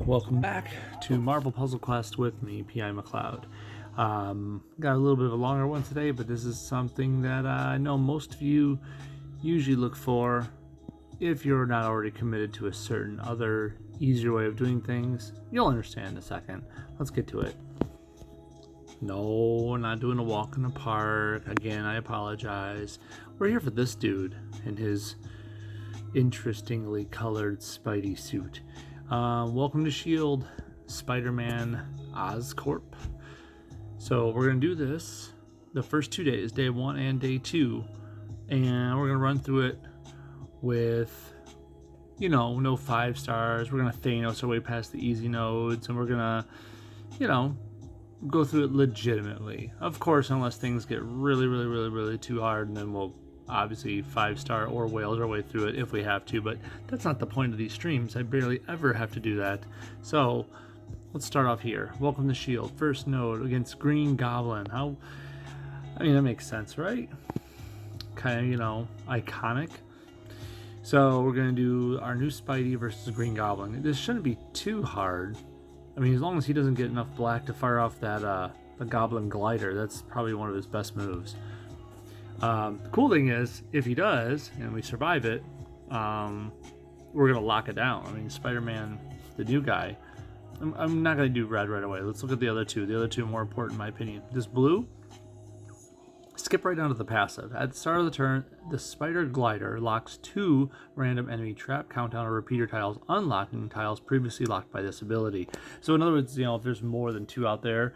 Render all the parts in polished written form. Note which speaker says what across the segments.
Speaker 1: Welcome back to Marvel Puzzle Quest with me, P.I. McLeod. Got a little bit of a longer one today, but this is something that I know most of you usually look for if you're not already committed to a certain other easier way of doing things. You'll understand in a second. Let's get to it. No, we're not doing a walk in the park. Again, I apologize. We're here for this dude in his interestingly colored Spidey suit. Welcome to S.H.I.E.L.D. Spider-Man Oscorp. So we're going to do this the first 2 days, day 1 and day 2. And we're going to run through it with, no 5 stars. We're going to Thanos our way past the easy nodes. And we're going to, go through it legitimately. Of course, unless things get really too hard, and then we'll obviously 5-star or whales our way through it if we have to, but that's not the point of these streams. I barely ever have to do that. So let's start off here. Welcome to S.H.I.E.L.D. First node against Green Goblin. That makes sense, right? Kind of, iconic. So we're going to do our new Spidey versus Green Goblin. This shouldn't be too hard. As long as he doesn't get enough black to fire off that the Goblin Glider, that's probably one of his best moves. The cool thing is, if he does, and we survive it, we're going to lock it down. Spider-Man, the new guy, I'm not going to do red right away. Let's look at the other two. The other two are more important in my opinion. This blue, skip right down to the passive. At the start of the turn, the Spider Glider locks 2 random enemy trap, countdown, or repeater tiles, unlocking tiles previously locked by this ability. So in other words, if there's more than 2 out there,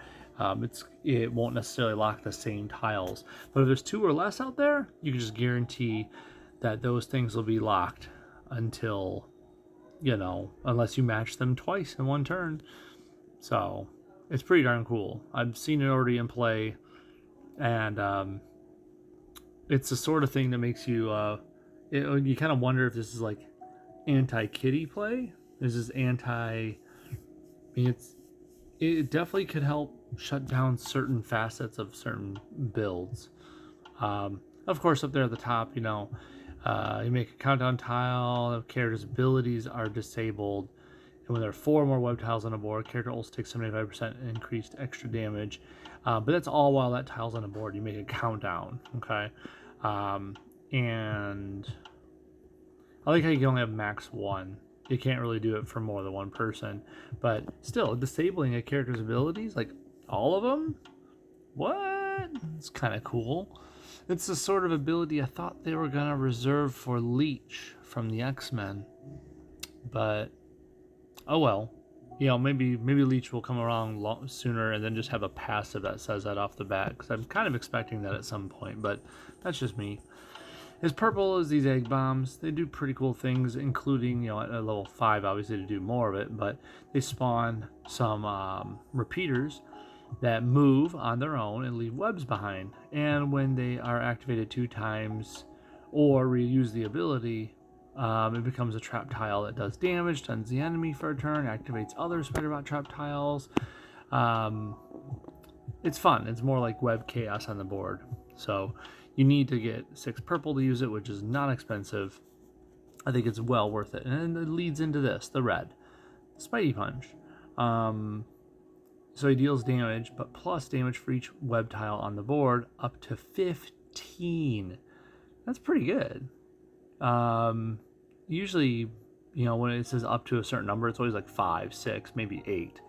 Speaker 1: it won't necessarily lock the same tiles. But if there's 2 or less out there, you can just guarantee that those things will be locked until, unless you match them twice in one turn. So it's pretty darn cool. I've seen it already in play, and it's the sort of thing that makes you you kind of wonder if this is like anti-kitty play. This is it definitely could help shut down certain facets of certain builds. Of course, up there at the top, you make a countdown tile, the character's abilities are disabled, and when there are 4 more web tiles on the board, character also takes 75% increased extra damage. But that's all while that tile's on the board. You make a countdown, okay? And I like how you can only have max 1. You can't really do it for more than 1 person. But still, disabling a character's abilities, like all of them? What? It's kind of cool. It's the sort of ability I thought they were going to reserve for Leech from the X-Men. But, oh well. Maybe Leech will come around sooner and then just have a passive that says that off the bat, because I'm kind of expecting that at some point, but that's just me. His purple is these egg bombs. They do pretty cool things, including, at level 5, obviously, to do more of it, but they spawn some repeaters that move on their own and leave webs behind. And when they are activated 2 times or reuse the ability, it becomes a trap tile that does damage, stuns the enemy for a turn, activates other Spider-Bot trap tiles. It's fun. It's more like web chaos on the board. So you need to get 6 purple to use it, which is not expensive. I think it's well worth it. And it leads into this, the red. Spidey Punch. So he deals damage, but plus damage for each web tile on the board, up to 15. That's pretty good. Usually, when it says up to a certain number, it's always like 5, 6, maybe 8,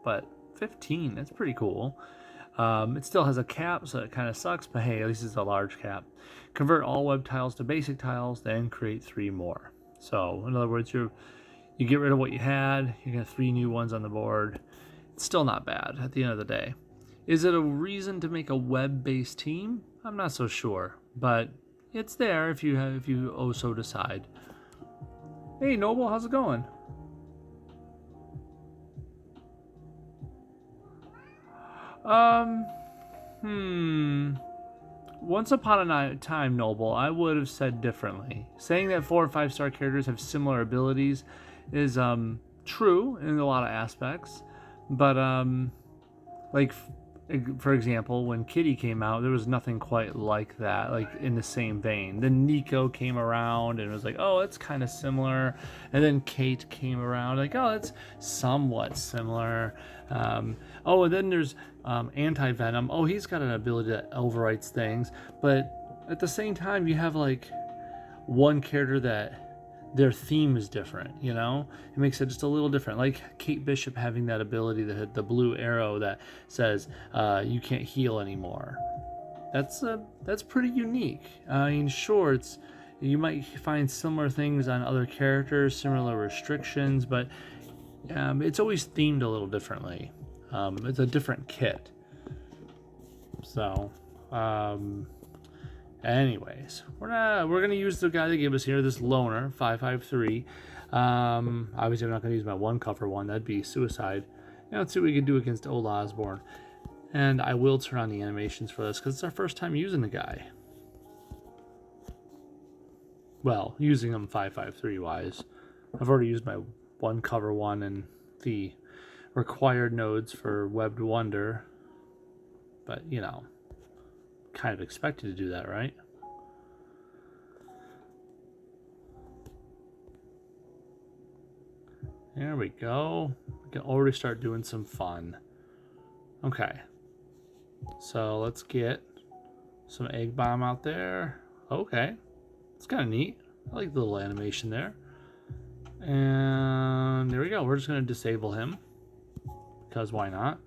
Speaker 1: but 15, that's pretty cool. It still has a cap, so it kind of sucks, but hey, at least it's a large cap. Convert all web tiles to basic tiles, then create 3 more. So, in other words, you get rid of what you had, you get 3 new ones on the board. It's still not bad at the end of the day. Is it a reason to make a web-based team? I'm not so sure, but it's there if you oh so decide. Hey Noble, how's it going? Once upon a time, Noble, I would have said differently. Saying that 4 and 5-star characters have similar abilities is true in a lot of aspects, but for example, when Kitty came out, there was nothing quite like that, like in the same vein. Then Nico came around and it was like, oh, it's kind of similar. And then Kate came around, like, oh, it's somewhat similar. Oh, and then there's Anti-Venom. Oh, he's got an ability that overwrites things. But at the same time, you have like one character that their theme is different, you know? It makes it just a little different. Like Kate Bishop having that ability to hit the blue arrow that says you can't heal anymore. That's pretty unique. I mean, sure, you might find similar things on other characters, similar restrictions, but it's always themed a little differently. It's a different kit. So, anyways, we're gonna use the guy they gave us here, this loner 553. Obviously, I'm not gonna use my one cover one. That'd be suicide. Now let's see what we can do against old Osborn. And I will turn on the animations for this because it's our first time using the guy. Well, using them 553 wise. I've already used my one cover one and the required nodes for Webbed Wonder. But, you know, kind of expected to do that, right? There we go. We can already start doing some fun. Okay. So let's get some egg bomb out there. Okay. It's kind of neat. I like the little animation there. And there we go. We're just going to disable him. Because why not?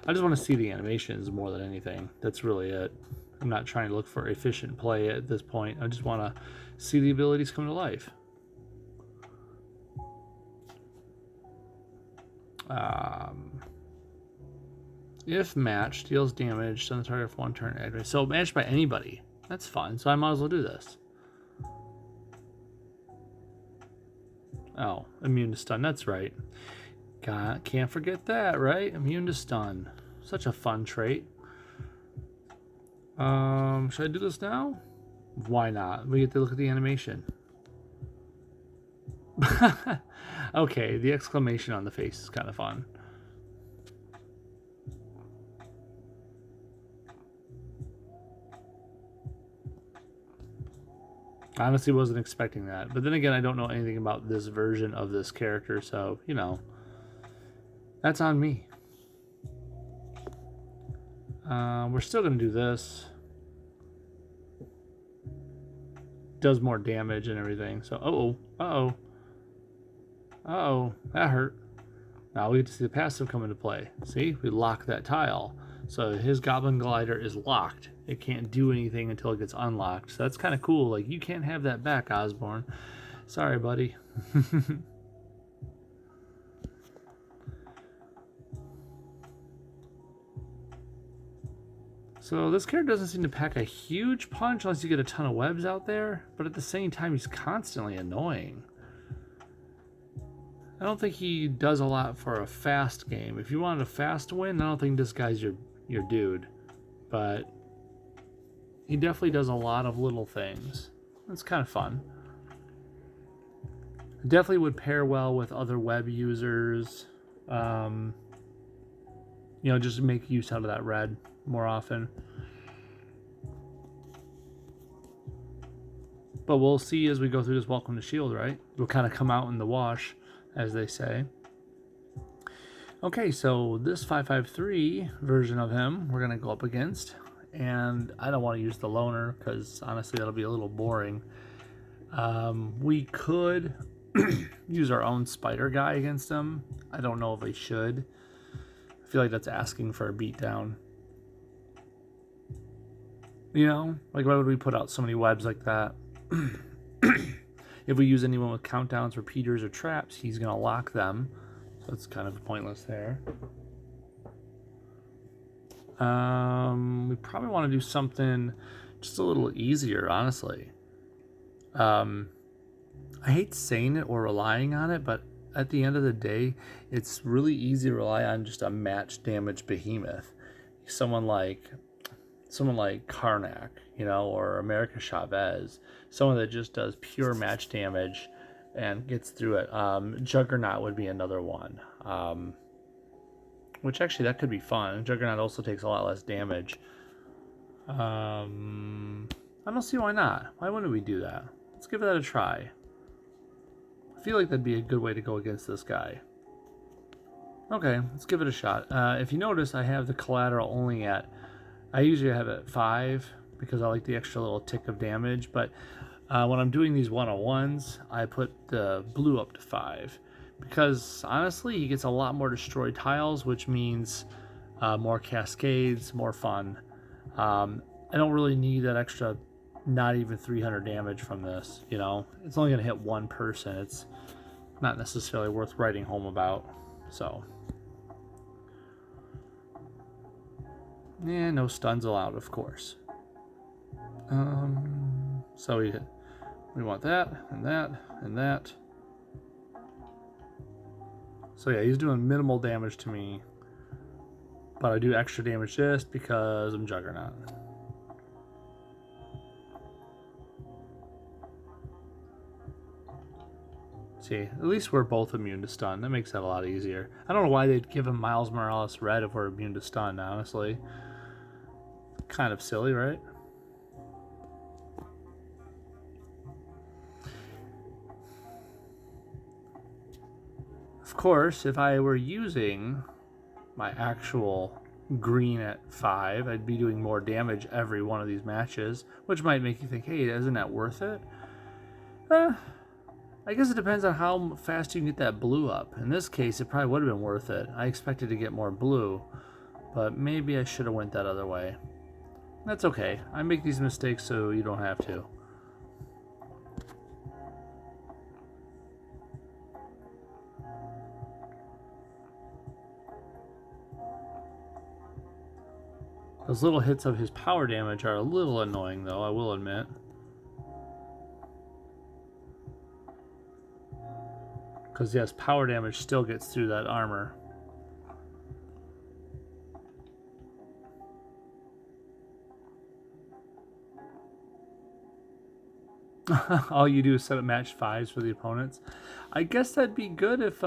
Speaker 1: I just want to see the animations more than anything. That's really it. I'm not trying to look for efficient play at this point. I just want to see the abilities come to life. If matched, deals damage on the target for one turn. So matched by anybody. That's fun. So I might as well do this. Oh, immune to stun. That's right. Can't forget that, right? Immune to stun. Such a fun trait. Should I do this now? Why not? We get to look at the animation. Okay, the exclamation on the face is kind of fun. I honestly wasn't expecting that. But then again, I don't know anything about this version of this character, so, you know, that's on me. We're still going to do this. Does more damage and everything. So, uh-oh, that hurt. Now we get to see the passive come into play. See, we lock that tile. So his Goblin Glider is locked. It can't do anything until it gets unlocked. So that's kind of cool. Like, you can't have that back, Osborn. Sorry, buddy. So this character doesn't seem to pack a huge punch unless you get a ton of webs out there. But at the same time, he's constantly annoying. I don't think he does a lot for a fast game. If you wanted a fast win, I don't think this guy's your dude. But he definitely does a lot of little things. It's kind of fun. Definitely would pair well with other web users. You know, just make use out of that red more often. But we'll see as we go through this Welcome to S.H.I.E.L.D., right? We'll kind of come out in the wash, as they say. Okay, so this 553 version of him we're going to go up against. And I don't want to use the loner because honestly that'll be a little boring. We could use our own spider guy against him. I don't know if we should. I feel like that's asking for a beatdown. You know, like why would we put out so many webs like that? If we use anyone with countdowns, repeaters, or traps, he's going to lock them. So it's kind of pointless there. We probably want to do something just a little easier, honestly. I hate saying it or relying on it, but at the end of the day, it's really easy to rely on just a match damage behemoth. Someone like Karnak, you know, or America Chavez, someone that just does pure match damage and gets through it. Juggernaut would be another one. Which actually, that could be fun. Juggernaut also takes a lot less damage. I don't see why not. Why wouldn't we do that? Let's give that a try. I feel like that'd be a good way to go against this guy. Okay, let's give it a shot. If you notice, I have the collateral only at... I usually have it at 5 because I like the extra little tick of damage, but when I'm doing these 101s, I put the blue up to 5 because, honestly, he gets a lot more destroyed tiles, which means more cascades, more fun. I don't really need that extra, not even 300 damage from this, you know? It's only going to hit one person. It's not necessarily worth writing home about, so... Yeah, no stuns allowed, of course. So we want that, and that, and that. So yeah, he's doing minimal damage to me. But I do extra damage just because I'm Juggernaut. See, at least we're both immune to stun. That makes that a lot easier. I don't know why they'd give him Miles Morales red if we're immune to stun, honestly. Kind of silly, right? Of course, if I were using my actual green at 5, I'd be doing more damage every one of these matches, which might make you think, hey, isn't that worth it? I guess it depends on how fast you can get that blue up. In this case, it probably would have been worth it. I expected to get more blue, but maybe I should have went that other way. That's okay. I make these mistakes so you don't have to. Those little hits of his power damage are a little annoying, though, I will admit. Because, yes, power damage still gets through that armor. All you do is set up match 5s for the opponents. I guess that'd be good if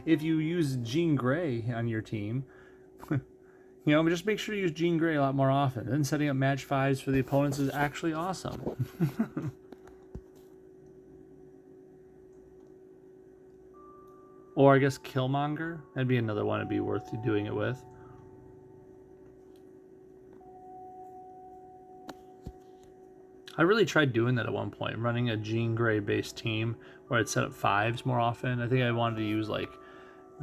Speaker 1: if you use Jean Grey on your team. You know, just make sure you use Jean Grey a lot more often. Then setting up match 5s for the opponents is actually awesome. Or I guess Killmonger. That'd be another one it'd be worth doing it with. I really tried doing that at one point, running a Jean Grey based team where I'd set up 5s more often. I think I wanted to use like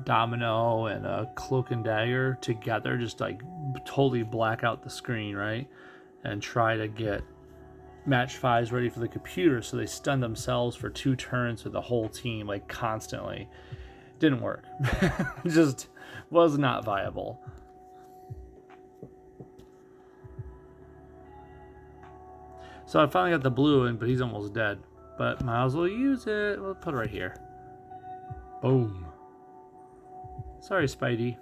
Speaker 1: Domino and a Cloak and Dagger together, just like totally black out the screen, right? And try to get match 5s ready for the computer so they stun themselves for 2 turns with the whole team, like constantly. Didn't work. Just was not viable. So I finally got the blue in, but he's almost dead. But might as well use it. We'll put it right here. Boom. Sorry, Spidey.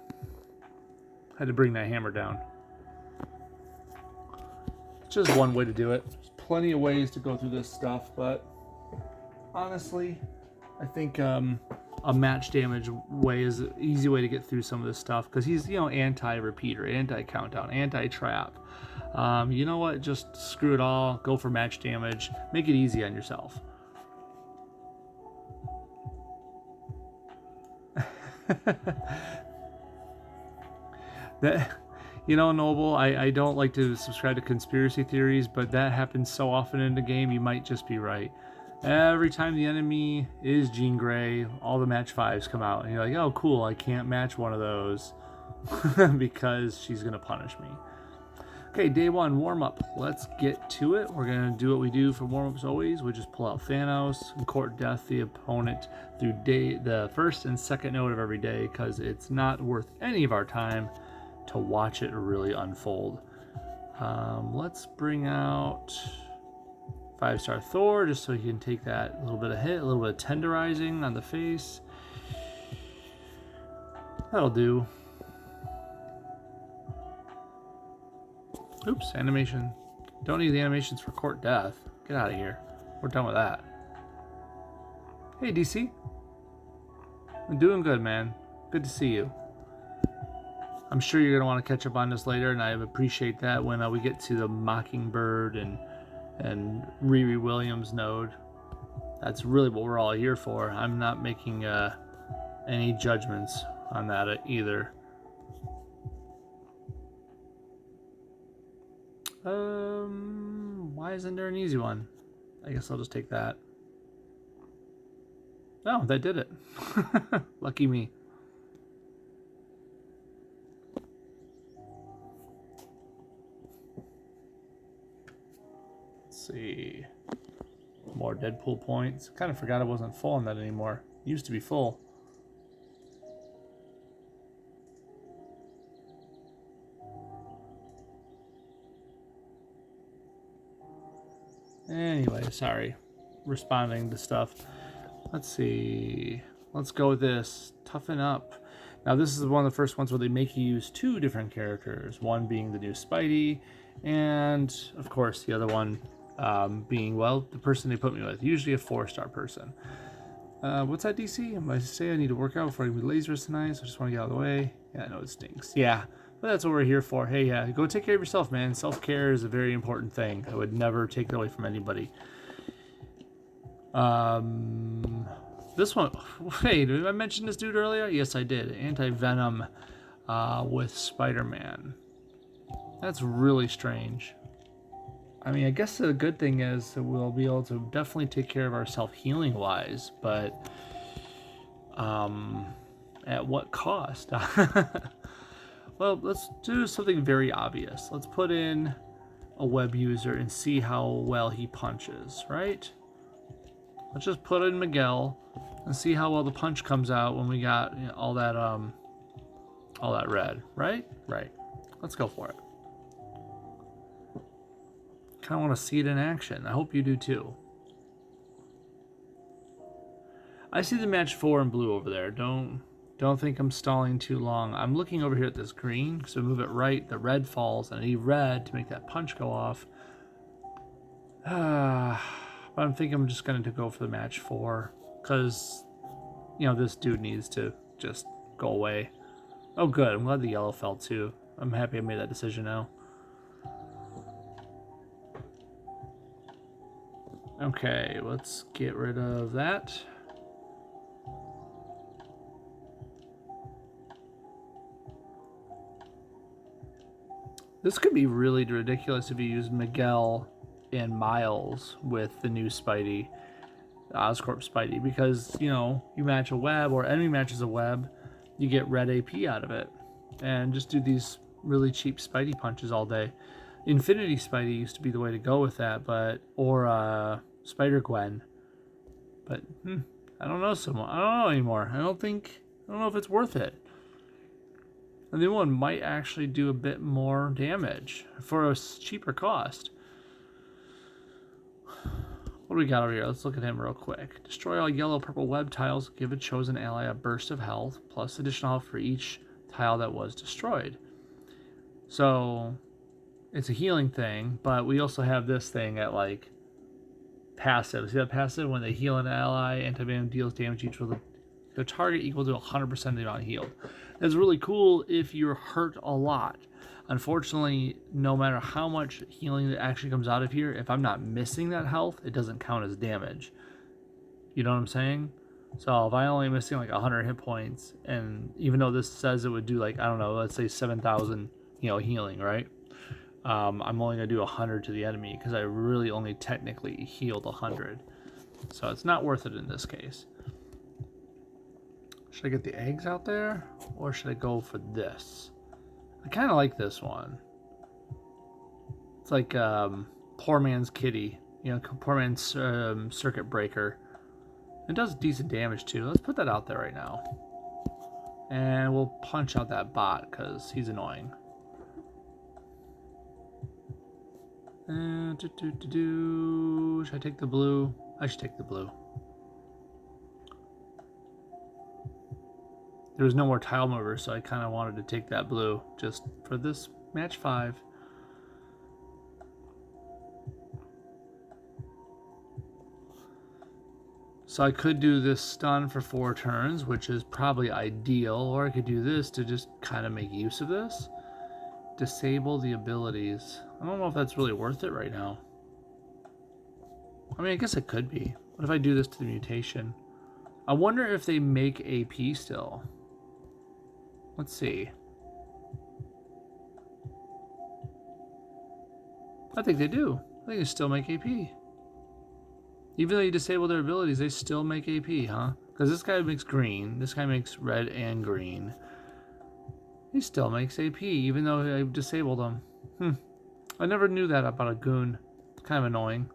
Speaker 1: Had to bring that hammer down. It's just one way to do it. There's plenty of ways to go through this stuff, but honestly, I think a match damage way is an easy way to get through some of this stuff because he's, you know, anti-repeater, anti-countdown, anti-trap. You know what? Just screw it all. Go for match damage. Make it easy on yourself. That, you know, Noble, I don't like to subscribe to conspiracy theories, but that happens so often in the game, you might just be right. Every time the enemy is Jean Grey, all the match 5s come out, and you're like, oh, cool, I can't match one of those because she's going to punish me. Okay, day 1, warm-up. Let's get to it. We're going to do what we do for warm-ups always, which is pull out Thanos and court death the opponent through the first and second note of every day because it's not worth any of our time to watch it really unfold. Let's bring out 5-star Thor just so he can take that little bit of hit, a little bit of tenderizing on the face. That'll do. Oops, animation. Don't need the animations for court death. Get out of here. We're done with that. Hey, DC. I'm doing good, man. Good to see you. I'm sure you're going to want to catch up on this later, and I appreciate that when we get to the Mockingbird and Riri Williams node. That's really what we're all here for. I'm not making any judgments on that either. Why isn't there an easy one? I guess I'll just take that. Oh, that did it. Lucky me. Let's see. More Deadpool points. Kind of forgot I wasn't full on that anymore. It used to be full. Anyway, sorry. Responding to stuff. Let's see. Let's go with this. Toughen up. Now, this is one of the first ones where they make you use two different characters. One being the new Spidey, and, of course, the other one being, well, the person they put me with. Usually a 4-star person. What's that, DC? I say I need to work out before I be lasers tonight, so I just want to get out of the way. Yeah, I know it stinks. Yeah. But that's what we're here for. Hey, go take care of yourself, man. Self-care is a very important thing. I would never take that away from anybody. This one... Wait, did I mention this dude earlier? Yes, I did. Anti-Venom with Spider-Man. That's really strange. I mean, I guess the good thing is that we'll be able to definitely take care of ourselves healing-wise, but... at what cost? Well, let's do something very obvious. Let's put in a web user and see how well he punches, right? Let's just put in Miguel and see how well the punch comes out when we got all that red, right? Right. Let's go for it. Kind of want to see it in action. I hope you do too. I see the match 4 in blue over there. Don't think I'm stalling too long. I'm looking over here at this green, so move it right, the red falls, and I need red to make that punch go off. But I'm thinking I'm just going to go for the match 4, because, this dude needs to just go away. Oh, good. I'm glad the yellow fell, too. I'm happy I made that decision now. Okay, let's get rid of that. This could be really ridiculous if you use Miguel and Miles with the new Spidey, the Oscorp Spidey, because, you match a web or enemy matches a web, you get red AP out of it. And just do these really cheap Spidey punches all day. Infinity Spidey used to be the way to go with that, or Spider-Gwen. But, I don't know I don't know anymore. I don't know if it's worth it. The new one might actually do a bit more damage for a cheaper cost. What do we got over here? Let's look at him real quick. Destroy all yellow purple web tiles. Give a chosen ally a burst of health, plus additional health for each tile that was destroyed. So, it's a healing thing, but we also have this thing at, passive. See that passive? When they heal an ally, anti-venom deals damage each with the target equal to 100% of the amount healed. That's really cool if you're hurt a lot. Unfortunately, no matter how much healing that actually comes out of here, if I'm not missing that health, it doesn't count as damage. You know what I'm saying? So if I'm only missing 100 hit points, and even though this says it would do I don't know, let's say 7,000, healing, right? I'm only gonna do 100 to the enemy because I really only technically healed 100. So it's not worth it in this case. Should I get the eggs out there, or should I go for this? I kind of like this one. It's like poor man's kitty, poor man's circuit breaker. It does decent damage too. Let's put that out there right now, and we'll punch out that bot because he's annoying. Should I take the blue? I should take the blue. There was no more tile movers, so I kind of wanted to take that blue just for this match 5. So I could do this stun for 4 turns, which is probably ideal, or I could do this to just kind of make use of this. Disable the abilities. I don't know if that's really worth it right now. I mean, I guess it could be. What if I do this to the mutation? I wonder if they make AP still. Let's see. I think they do. I think they still make AP. Even though you disable their abilities, they still make AP, huh? Because this guy makes green. This guy makes red and green. He still makes AP, even though I disabled him. I never knew that about a goon. It's kind of annoying.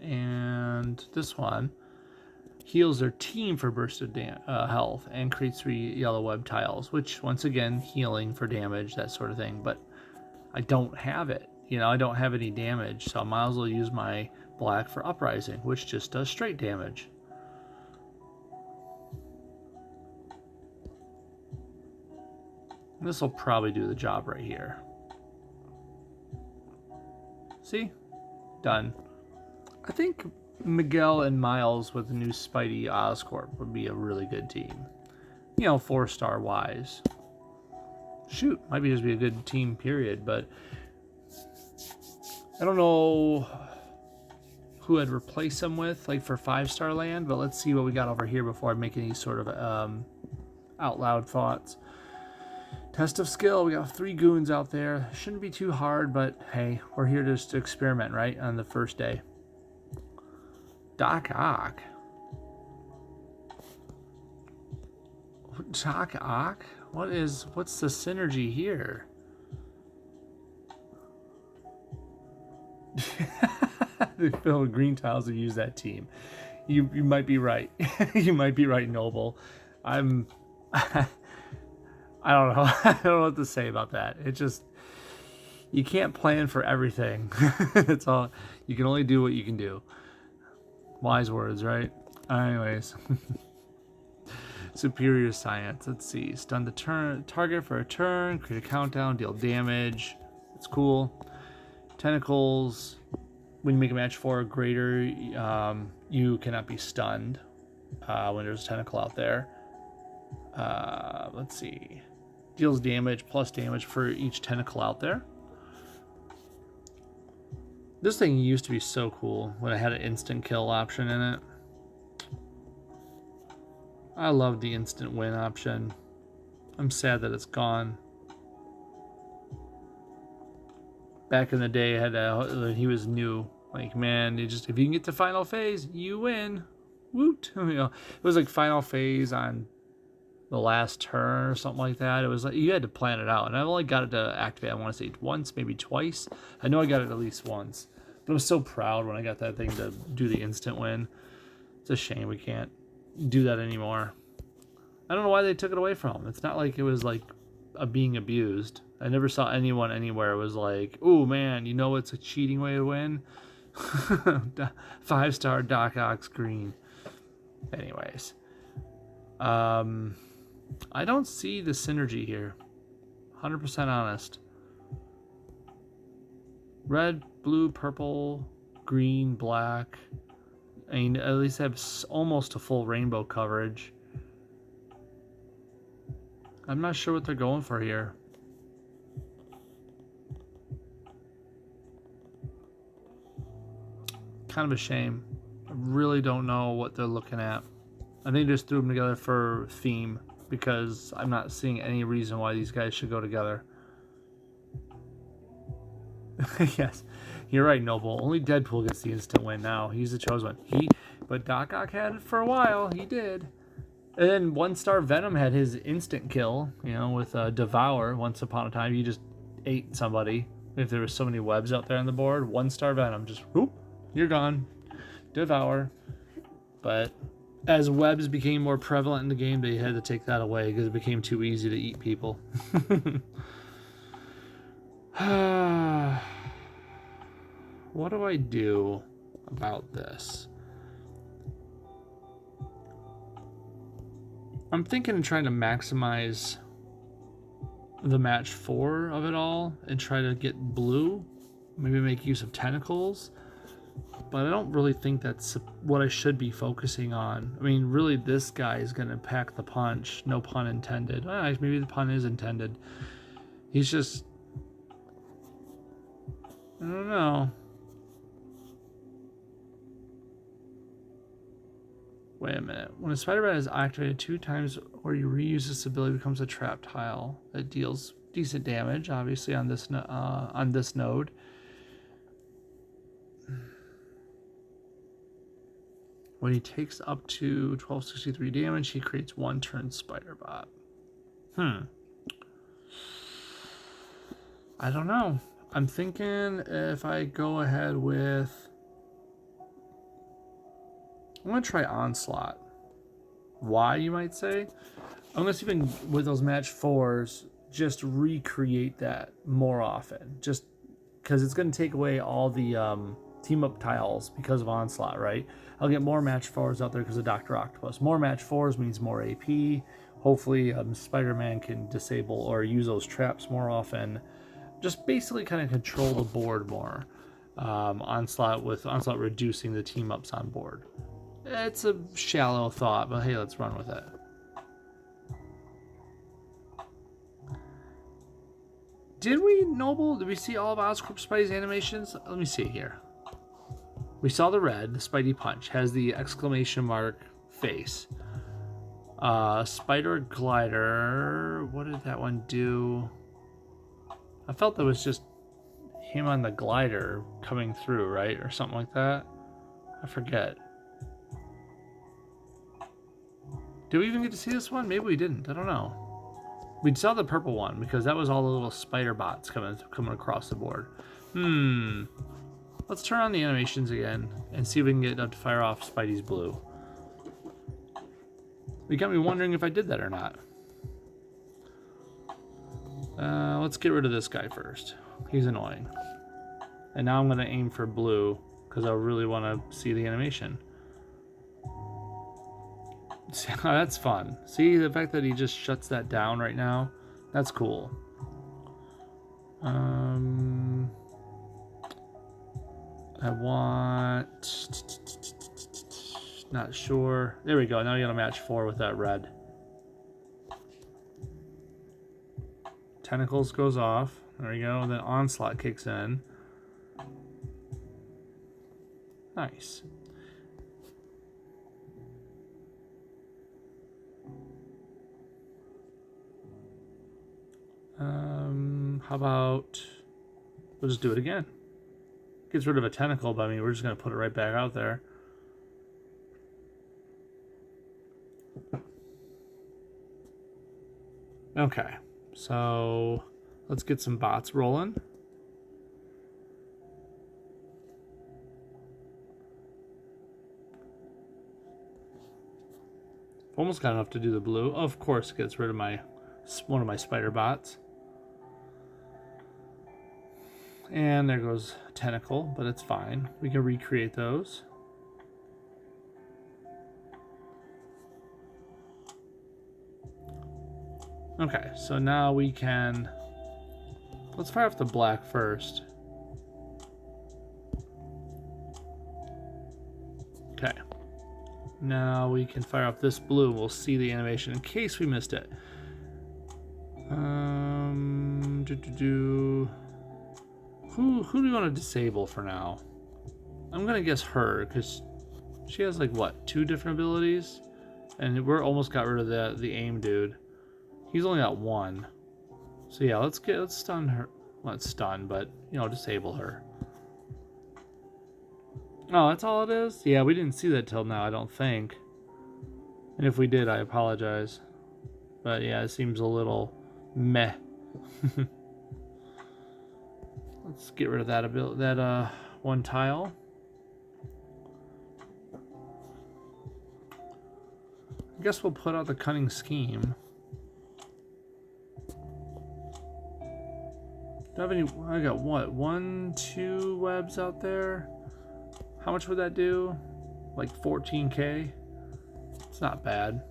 Speaker 1: And this one heals their team for burst of health and creates 3 yellow web tiles, which once again, healing for damage, that sort of thing. But I don't have it. You know, I don't have any damage, so I might as well use my black for uprising, which just does straight damage. This will probably do the job right here. See? Done. I think Miguel and Miles with the new Spidey Oscorp would be a really good team. You know, 4-star wise. Shoot, might be just be a good team, period, but I don't know who I'd replace them with, like for 5-star land, but let's see what we got over here before I make any sort of out loud thoughts. Test of skill, we got 3 goons out there. Shouldn't be too hard, but hey, we're here just to experiment, right, on the first day. Doc Ock. Doc Ock? What's the synergy here? They fill green tiles to use that team. You might be right. You might be right, Noble. I don't know. I don't know what to say about that. It just, you can't plan for everything. That's all. You can only do what you can do. Wise words, right? Anyways. Superior science. Let's see. Stun the target for a turn. Create a countdown. Deal damage. It's cool. Tentacles. When you make a match 4 or greater, you cannot be stunned when there's a tentacle out there. Let's see. Deals damage plus damage for each tentacle out there. This thing used to be so cool when I had an instant kill option in it. I love the instant win option. I'm sad that it's gone. Back in the day, I had he was new. Like, man, if you can get to final phase, you win. Woot! You know, it was like final phase on the last turn or something like that. It was like you had to plan it out, and I've only got it to activate, I want to say once, maybe twice. I know I got it at least once, but I was so proud when I got that thing to do the instant win. It's a shame we can't do that anymore. I don't know why they took it away from them. It's not like it was like being abused. I never saw anyone anywhere was like, "Oh man, you know it's a cheating way to win." 5-star Doc Ock's green. Anyways, I don't see the synergy here. 100% honest. Red, blue, purple, green, black. I mean, at least have almost a full rainbow coverage. I'm not sure what they're going for here. Kind of a shame. I really don't know what they're looking at. I think they just threw them together for theme, because I'm not seeing any reason why these guys should go together. Yes, you're right, Noble. Only Deadpool gets the instant win now. He's the chosen one. But Doc Ock had it for a while. He did. And then 1-star Venom had his instant kill, you know, with Devour. Once upon a time, he just ate somebody. If there were so many webs out there on the board, 1-star Venom, just whoop, you're gone. Devour. But as webs became more prevalent in the game, they had to take that away because it became too easy to eat people. What do I do about this? I'm thinking of trying to maximize the match 4 of it all and try to get blue. Maybe make use of tentacles. But I don't really think that's what I should be focusing on. I mean, really, this guy is going to pack the punch. No pun intended. Maybe the pun is intended. He's just... I don't know. Wait a minute. When a Spider-Man is activated 2 times or you reuse this ability, it becomes a trap tile. It deals decent damage, obviously, on this node. When he takes up to 1263 damage, he creates 1 turn Spider Bot. I don't know. I'm thinking if I go ahead with... I'm going to try Onslaught. Why, you might say? I'm going to see if I can, with those match 4s, just recreate that more often. Just because it's going to take away all the team-up tiles because of Onslaught, right? I'll get more match 4s out there because of Dr. Octopus. More match 4s means more AP. Hopefully, Spider-Man can disable or use those traps more often. Just basically kind of control the board more. Onslaught reducing the team-ups on board. It's a shallow thought, but hey, let's run with it. Did we see all of Oscorp Spidey's animations? Let me see here. We saw the red, the Spidey punch, has the exclamation mark face. Spider glider, what did that one do? I felt that was just him on the glider coming through, right? Or something like that. I forget. Did we even get to see this one? Maybe we didn't. I don't know. We saw the purple one because that was all the little spider bots coming across the board. Let's turn on the animations again and see if we can get up to fire off Spidey's blue. You got me wondering if I did that or not. Let's get rid of this guy first. He's annoying. And now I'm going to aim for blue because I really want to see the animation. That's fun. See the fact that he just shuts that down right now? That's cool. I want... Not sure. There we go. Now we got a match 4 with that red. Tentacles goes off. There we go. Then Onslaught kicks in. Nice. How about we'll just do it again. Gets rid of a tentacle, but I mean, we're just going to put it right back out there. Okay, so let's get some bots rolling. Almost got enough to do the blue. Of course, it gets rid of one of my spider bots. And there goes a tentacle, but it's fine. We can recreate those. Okay, so now we can... Let's fire off the black first. Okay. Now we can fire off this blue. We'll see the animation in case we missed it. Who do we want to disable for now? I'm gonna guess her because she has like what, 2 different abilities, and we're almost got rid of the aim dude. He's only got 1. So yeah, let's stun her. Well, not stun, but you know, disable her. Oh, that's all it is? Yeah, we didn't see that till now, I don't think. And if we did, I apologize. But yeah, it seems a little meh. Let's get rid of that one tile. I guess we'll put out the cunning scheme. Do I have any? I got what? 1, 2 webs out there. How much would that do? Like 14k? It's not bad.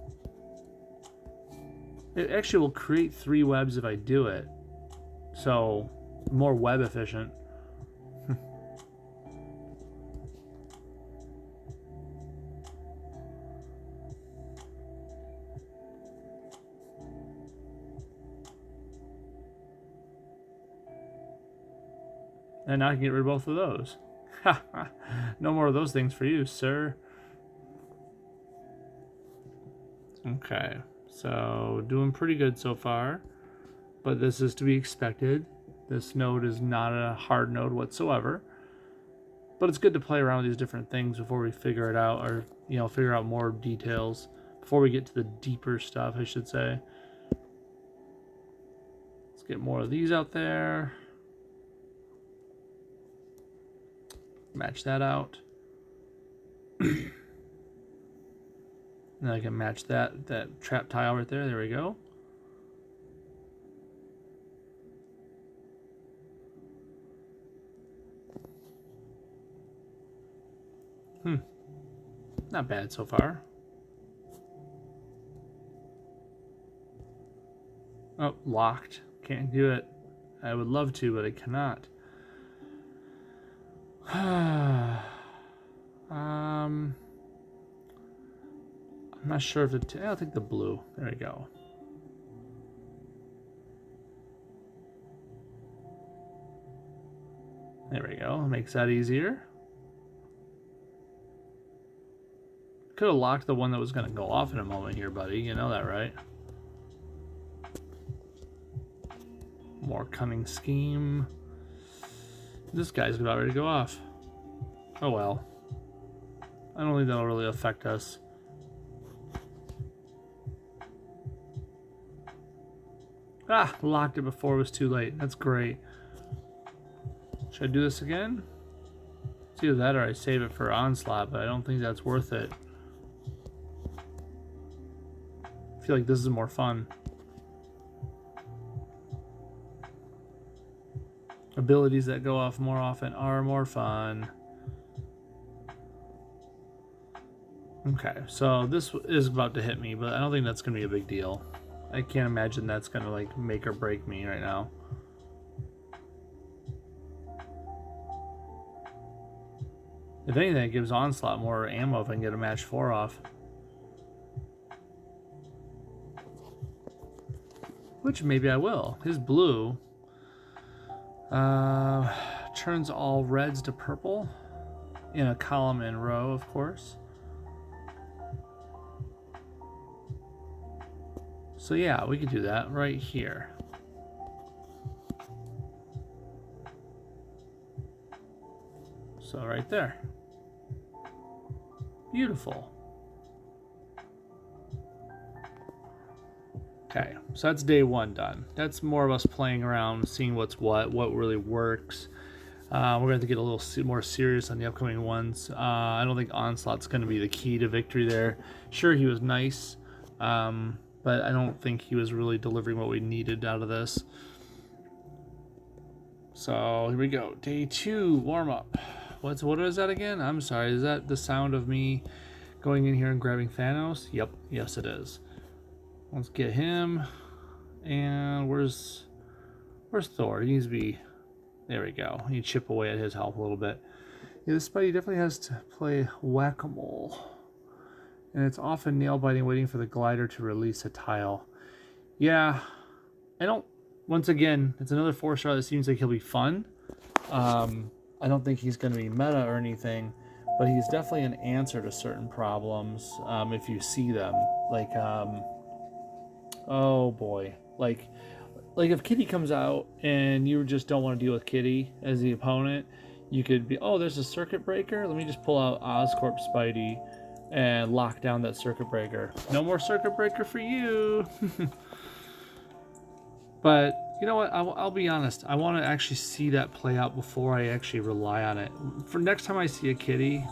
Speaker 1: It actually will create 3 webs if I do it. So, more web efficient. And now I can get rid of both of those. No more of those things for you, sir. Okay, so doing pretty good so far. But this is to be expected. This node is not a hard node whatsoever. But it's good to play around with these different things before we figure it out, or, you know, figure out more details. Before we get to the deeper stuff, I should say. Let's get more of these out there. Match that out. And I can match that trap tile right there. There we go. Not bad so far. Oh, locked. Can't do it. I would love to, but I cannot. I'm not sure if I'll take the blue. There we go. There we go. Makes that easier. Could have locked the one that was going to go off in a moment here, buddy. You know that, right? More cunning scheme. This guy's about ready to go off. Oh well. I don't think that'll really affect us. Ah, locked it before it was too late. That's great. Should I do this again? It's either that or I save it for onslaught, but I don't think that's worth it. I feel like this is more fun. Abilities that go off more often are more fun. Okay, so this is about to hit me, but I don't think that's going to be a big deal. I can't imagine that's going to like make or break me right now. If anything, it gives Onslaught more ammo if I can get a match 4 off. Which maybe I will. His blue turns all reds to purple in a column and row, of course. So yeah, we could do that right here. So right there. Beautiful. Okay, so that's day 1 done. That's more of us playing around, seeing what really works. We're going to have to get a little more serious on the upcoming ones. I don't think Onslaught's going to be the key to victory there. Sure, he was nice, but I don't think he was really delivering what we needed out of this. So here we go. Day 2, warm up. What is that again? I'm sorry, is that the sound of me going in here and grabbing Thanos? Yep, yes it is. Let's get him. And where's Thor? He needs to be... There we go. You chip away at his health a little bit. Yeah, this Spidey definitely has to play whack-a-mole. And it's often nail-biting, waiting for the glider to release a tile. Yeah, I don't... Once again, it's another 4-star that seems like he'll be fun. I don't think he's going to be meta or anything, but he's definitely an answer to certain problems if you see them. Like, oh boy. Like if Kitty comes out and you just don't want to deal with Kitty as the opponent, you could be, oh, there's a circuit breaker. Let me just pull out Oscorp Spidey and lock down that circuit breaker. No more circuit breaker for you. But you know what? I'll be honest. I want to actually see that play out before I actually rely on it. For next time I see a Kitty,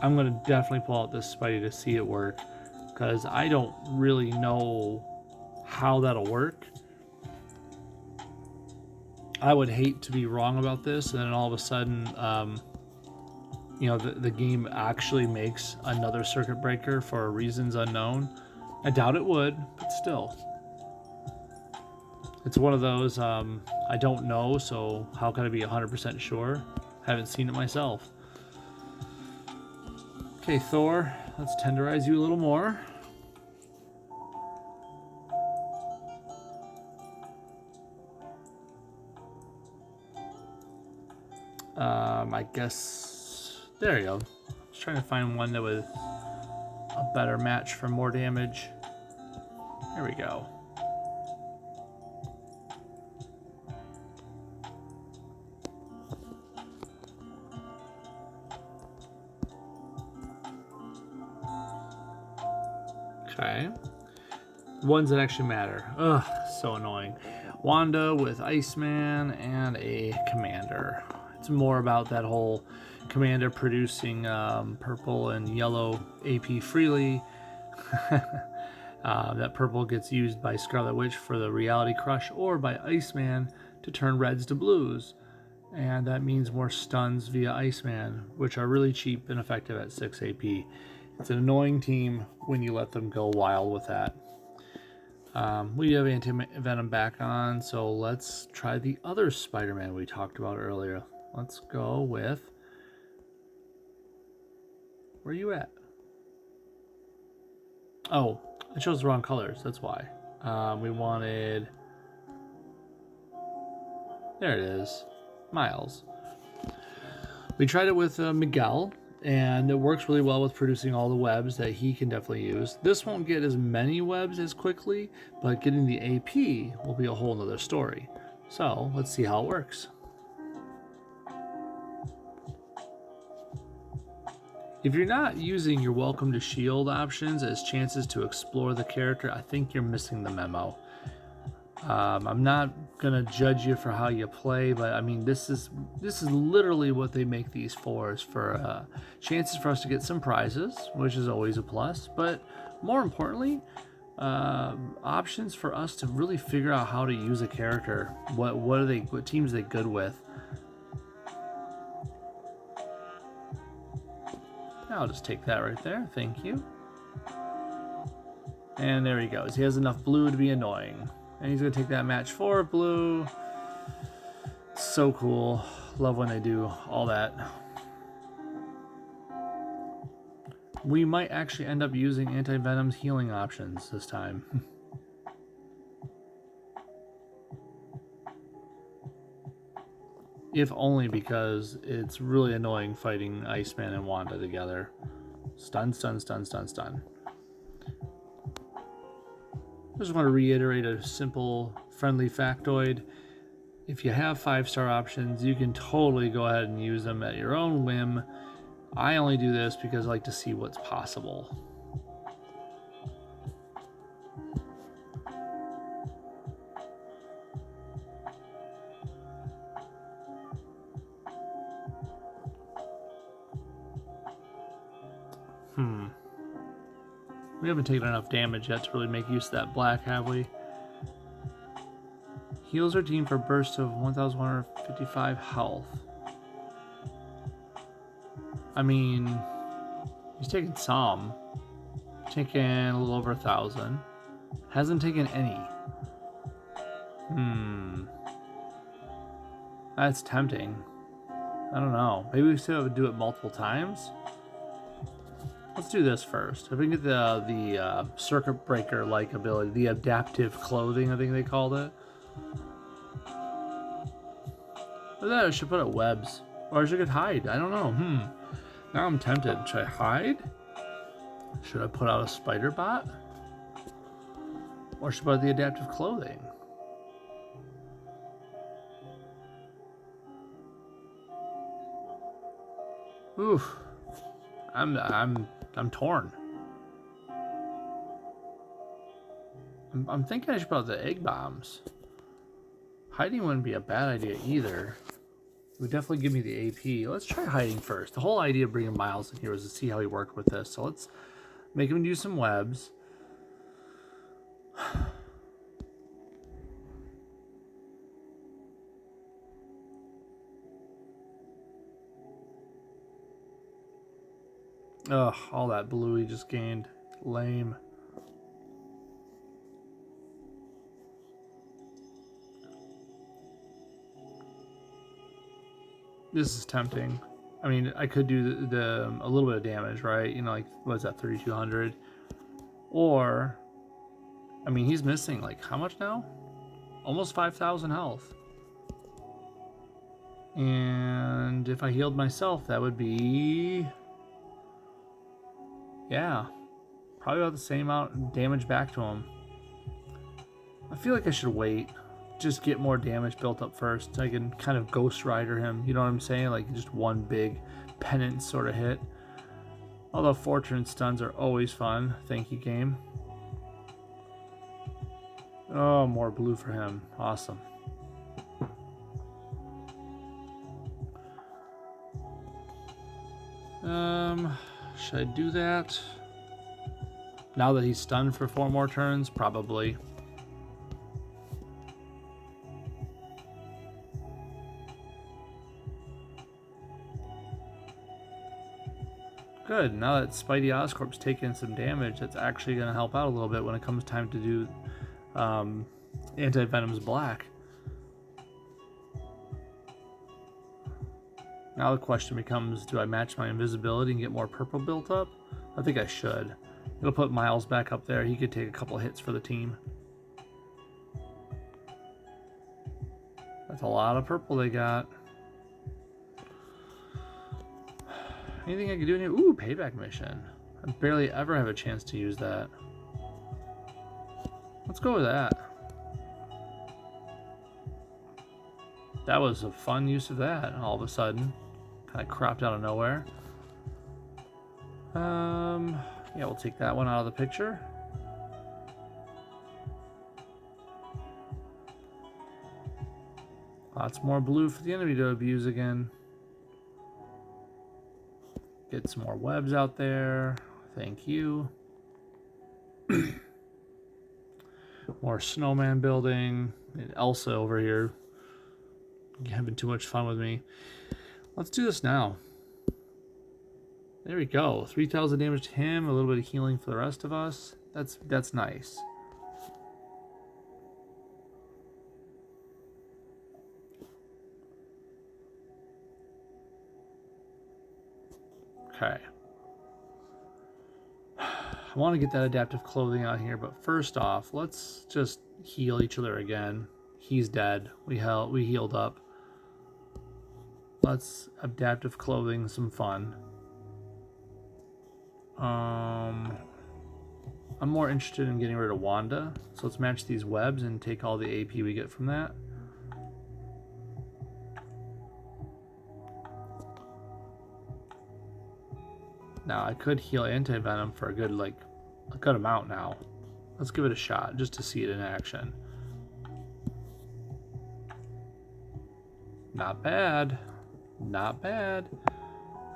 Speaker 1: I'm going to definitely pull out this Spidey to see it work, because I don't really know how that'll work. I would hate to be wrong about this, and then all of a sudden, you know, the game actually makes another circuit breaker for reasons unknown. I doubt it would, but still. It's one of those, I don't know, so how can I be 100% sure? Haven't seen it myself. Okay, Thor, let's tenderize you a little more. I guess, there you go. Just trying to find one that was a better match for more damage. There we go. Okay. Ones that actually matter. Ugh, so annoying. Wanda with Iceman and a commander. It's more about that whole commander producing purple and yellow AP freely. That purple gets used by Scarlet Witch for the Reality Crush or by Iceman to turn reds to blues. And that means more stuns via Iceman, which are really cheap and effective at 6 AP. It's an annoying team when you let them go wild with that. We have Anti-Venom back on, so let's try the other Spider-Man we talked about earlier. Let's go with... Where are you at? Oh, I chose the wrong colors, that's why. We wanted... There it is. Miles. We tried it with Miguel, and it works really well with producing all the webs that he can definitely use. This won't get as many webs as quickly, but getting the AP will be a whole nother story. So let's see how it works. If you're not using your welcome to shield options as chances to explore the character, I think you're missing the memo. I'm not gonna judge you for how you play, but I mean this is literally what they make these for, is for chances for us to get some prizes, which is always a plus, but more importantly, options for us to really figure out how to use a character. What teams are they good with? I'll just take that right there, thank you. And there he goes. He has enough blue to be annoying. And he's going to take that match 4 blue. So cool. Love when they do all that. We might actually end up using Anti-Venom's healing options this time. If only because it's really annoying fighting Iceman and Wanda together. Stun, stun, stun, stun, stun. I just want to reiterate a simple, friendly factoid. If you have 5-star options, you can totally go ahead and use them at your own whim. I only do this because I like to see what's possible. We haven't taken enough damage yet to really make use of that black, have we? Heals our team for a burst of 1,155 health. I mean, he's taken some. Taken a little over 1,000. Hasn't taken any. That's tempting. I don't know. Maybe we still do it multiple times? Let's do this first. If we can get the circuit breaker-like ability, the adaptive clothing, I think they called it. Or that I should put up webs. Or I should hide. I don't know. Now I'm tempted. Should I hide? Should I put out a spider bot? Or should I put out the adaptive clothing? Oof. I'm torn. I'm thinking I should put out the egg bombs. Hiding wouldn't be a bad idea either. It would definitely give me the AP. Let's try hiding first. The whole idea of bringing Miles in here was to see how he worked with this. So let's make him do some webs. Ugh, all that blue he just gained. Lame. This is tempting. I mean, I could do a little bit of damage, right? You know, like, what is that, 3,200? Or, I mean, he's missing, like, how much now? Almost 5,000 health. And if I healed myself, that would be... yeah. Probably about the same amount of damage back to him. I feel like I should wait. Just get more damage built up first. I can kind of Ghost Rider him. You know what I'm saying? Like just one big pennant sort of hit. Although Fortune Stuns are always fun. Thank you, game. Oh, more blue for him. Awesome. Should I do that? Now that he's stunned for 4 more turns? Probably. Good. Now that Spidey Oscorp's taking some damage, that's actually going to help out a little bit when it comes time to do Anti-Venom's Black. Now the question becomes, do I match my invisibility and get more purple built up? I think I should. It'll put Miles back up there. He could take a couple hits for the team. That's a lot of purple they got. Anything I can do in here? Ooh, payback mission. I barely ever have a chance to use that. Let's go with that. That was a fun use of that all of a sudden. Kind of cropped out of nowhere. Yeah, we'll take that one out of the picture. Lots more blue for the enemy to abuse again. Get some more webs out there. Thank you. More snowman building. And Elsa over here having too much fun with me. Let's do this now. There we go. 3,000 damage to him, a little bit of healing for the rest of us. That's nice. Okay. I want to get that adaptive clothing out here, but first off, let's just heal each other again. He's dead. We healed up. Let's adaptive clothing some fun. I'm more interested in getting rid of Wanda, so let's match these webs and take all the AP we get from that. Now I could heal Anti-Venom for a good amount now. Let's give it a shot just to see it in action. Not bad. Not bad.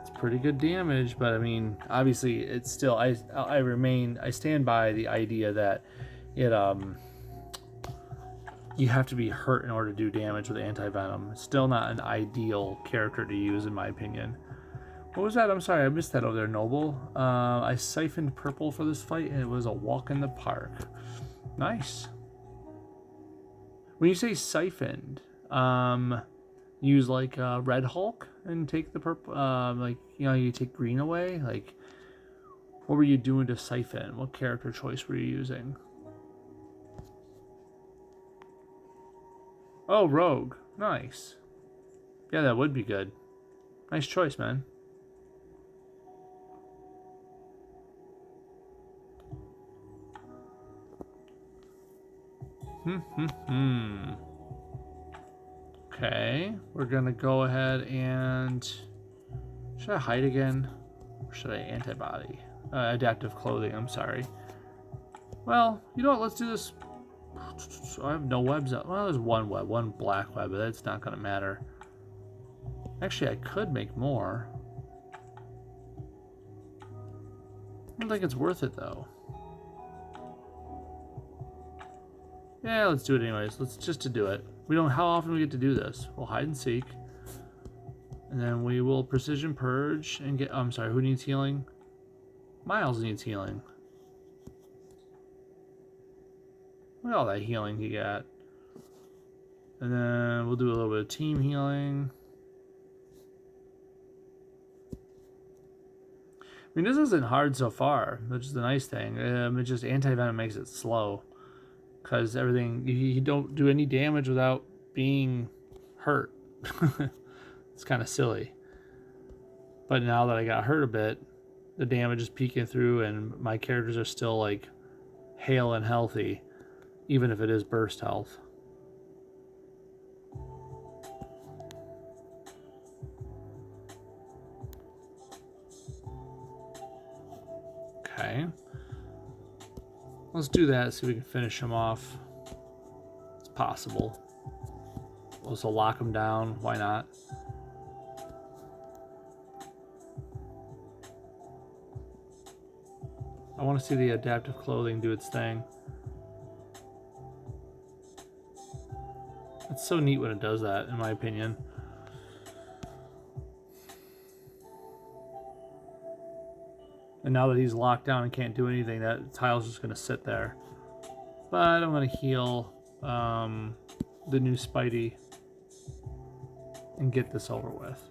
Speaker 1: It's pretty good damage, but I mean, obviously it's still, I stand by the idea that it you have to be hurt in order to do damage with Anti-Venom. It's still not an ideal character to use in my opinion. What was that? I'm sorry, I missed that over there, Noble. I siphoned purple for this fight and it was a walk in the park. Nice. When you say siphoned, use like Red Hulk and take the purple, like, you know, you take green away. Like, what were you doing to siphon? What character choice were you using? Oh, Rogue. Nice. Yeah, that would be good. Nice choice, man. Okay, we're gonna go ahead and... should I hide again? Or should I antibody? Adaptive clothing, I'm sorry. Well, you know what, let's do this. I have no webs out. Well, there's one web, one black web, but that's not gonna matter. Actually, I could make more. I don't think it's worth it though. Yeah, let's do it anyways. Let's just to do it. We don't. How often we get to do this? We'll hide and seek, and then we will precision purge and get. Oh, I'm sorry. Who needs healing? Miles needs healing. Look at all that healing he got. And then we'll do a little bit of team healing. mean, this isn't hard so far, which is the nice thing. It just anti-venom makes it slow. Because everything, you don't do any damage without being hurt. It's kind of silly. But now that I got hurt a bit, the damage is peeking through and my characters are still like hale and healthy, even if it is burst health. Okay. Let's do that, see if we can finish him off. It's possible. We'll also lock him down. Why not? I want to see the adaptive clothing do its thing. It's so neat when it does that, in my opinion. And now that he's locked down and can't do anything, that tile's just going to sit there. But I'm going to heal the new Spidey and get this over with.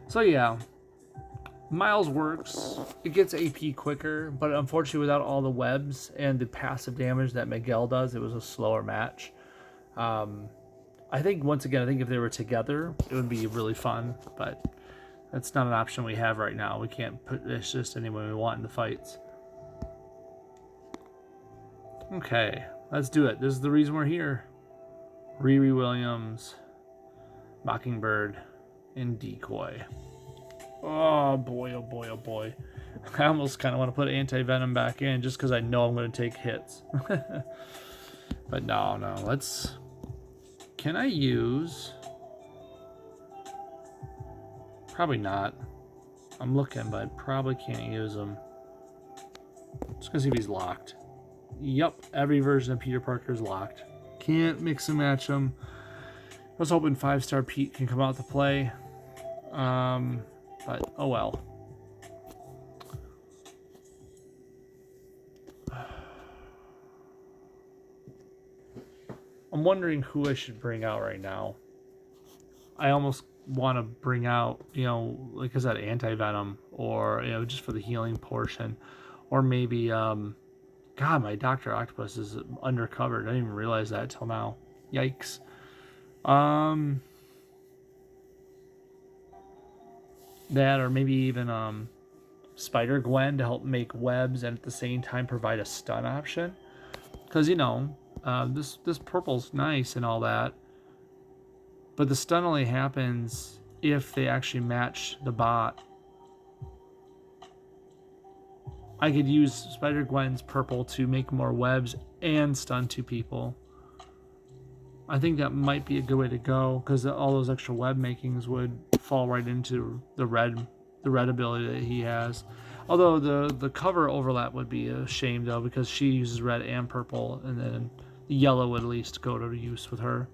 Speaker 1: So yeah, Miles works. It gets AP quicker, but unfortunately without all the webs and the passive damage that Miguel does, it was a slower match. I think, once again, I think if they were together, it would be really fun, but that's not an option we have right now. We can't put this just any way we want in the fights. Okay, let's do it. This is the reason we're here. Riri Williams, Mockingbird, and Decoy. Oh boy, oh boy, oh boy. I almost kind of want to put anti-venom back in just because I know I'm going to take hits. But no, let's... Can I use... Probably not. I'm looking, but I probably can't use him. Just gonna see if he's locked. Yep, every version of Peter Parker is locked. Can't mix and match them. I was hoping 5-star Pete can come out to play. But oh well. I'm wondering who I should bring out right now. I almost want to bring out, like I said, anti-venom, or just for the healing portion, or maybe God, my Dr. Octopus is undercovered. I didn't even realize that till now. Yikes. That, or maybe even Spider-Gwen to help make webs and at the same time provide a stun option, because this purple's nice and all that, but the stun only happens if they actually match the bot. I could use Spider-Gwen's purple to make more webs and stun 2 people. I think that might be a good way to go, because all those extra web makings would fall right into the red ability that he has. Although the cover overlap would be a shame though, because she uses red and purple, and then the yellow would at least go to use with her.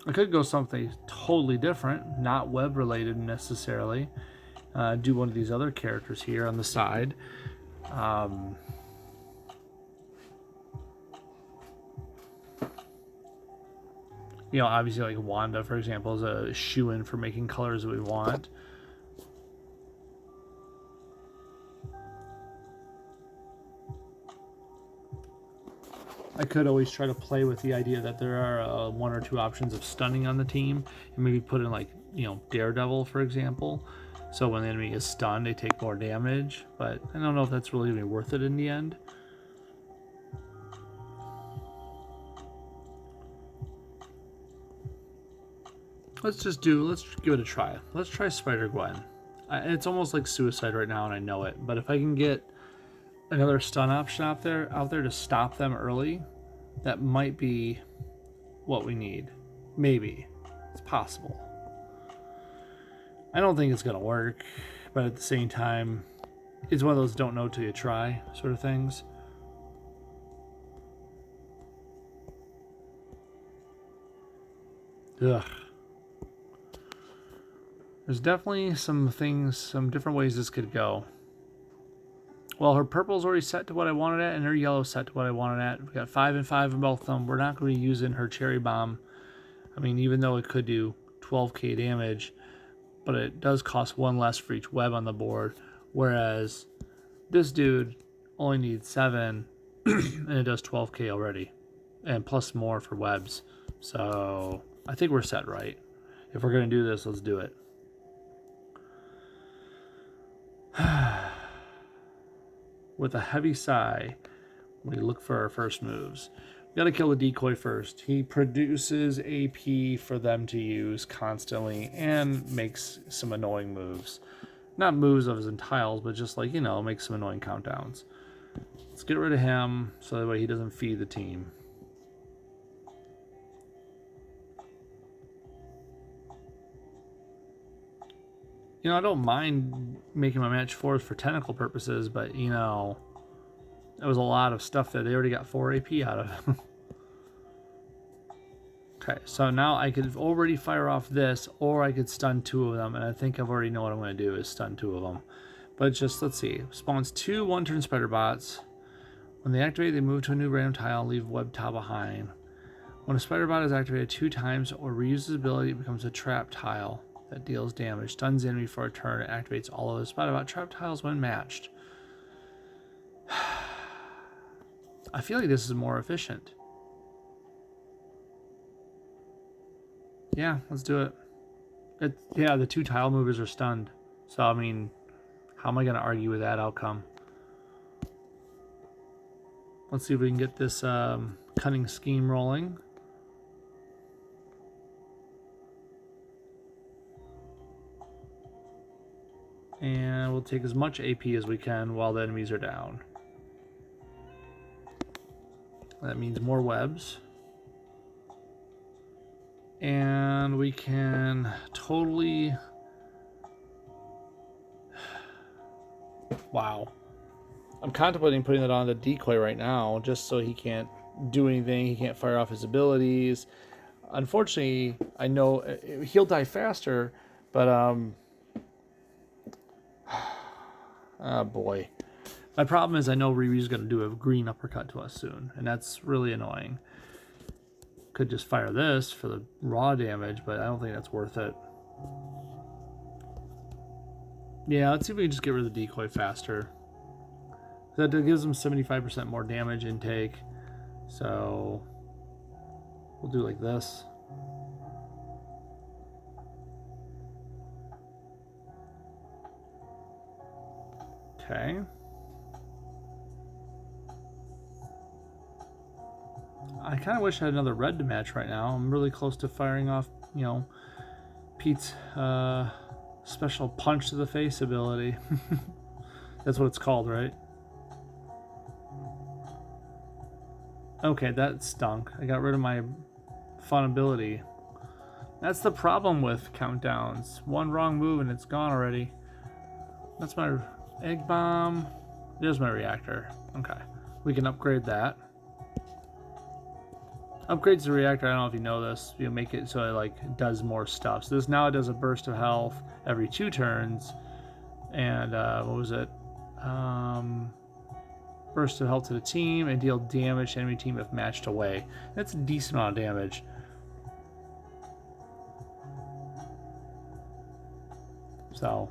Speaker 1: I could go something totally different, not web related necessarily. Do one of these other characters here on the side. Obviously like Wanda, for example, is a shoo-in for making colors that we want. I could always try to play with the idea that there are 1 or 2 options of stunning on the team, and maybe put in like, Daredevil, for example. So when the enemy is stunned, they take more damage, but I don't know if that's really going to be worth it in the end. Let's give it a try. Let's try Spider-Gwen. It's almost like suicide right now, and I know it, but if I can get another stun option out there to stop them early, that might be what we need. Maybe. It's possible. I don't think it's going to work, but at the same time, it's one of those don't know till you try sort of things. Ugh. There's definitely some different ways this could go. Well, her purple's already set to what I wanted at, and her yellow's set to what I wanted at. We've got 5 and 5 in both of them. We're not going to be using her cherry bomb. I mean, even though it could do 12k damage, but it does cost 1 less for each web on the board, whereas this dude only needs 7 and it does 12k already, and plus more for webs. So I think we're set right. If we're going to do this, let's do it. With a heavy sigh, we look for our first moves. We gotta kill the Decoy first. He produces AP for them to use constantly and makes some annoying moves. Not moves of his tiles, but just like, you know, makes some annoying countdowns. Let's get rid of him so that way he doesn't feed the team. You know, I don't mind making my match 4s for technical purposes, but, you know, there was a lot of stuff that they already got 4 AP out of. Okay, so now I could already fire off this, or I could stun 2 of them, and I think I've already know what I'm going to do is stun 2 of them. But just, let's see. Spawns 2 one-turn spider bots. When they activate, they move to a new random tile and leave web tile behind. When a spider bot is activated 2 times or reuses ability, it becomes a trap tile that deals damage, stuns the enemy for a turn, and activates all of the spider bot trap tiles when matched. I feel like this is more efficient. Yeah, let's do it. Yeah, the 2 tile movers are stunned. So, I mean, how am I going to argue with that outcome? Let's see if we can get this cunning scheme rolling. And we'll take as much AP as we can while the enemies are down. That means more webs. And we can totally... Wow. I'm contemplating putting that on the Decoy right now, just so he can't do anything. He can't fire off his abilities. Unfortunately, I know he'll die faster, but oh boy. My problem is I know Riri's going to do a green uppercut to us soon, and that's really annoying. Could just fire this for the raw damage, but I don't think that's worth it. Yeah, let's see if we can just get rid of the Decoy faster. That gives them 75% more damage intake, so we'll do like this. Okay. I kind of wish I had another red to match right now. I'm really close to firing off, you know, Pete's special punch to the face ability. That's what it's called, right? Okay, that stunk. I got rid of my fun ability. That's the problem with countdowns. One wrong move and it's gone already. That's my egg bomb. There's my reactor. Okay, we can upgrade that. Upgrades the reactor. I don't know if you know this. You make it so it like does more stuff. So this now it does a burst of health every 2 turns, and what was it? Burst of health to the team and deal damage to enemy team if matched away. That's a decent amount of damage. So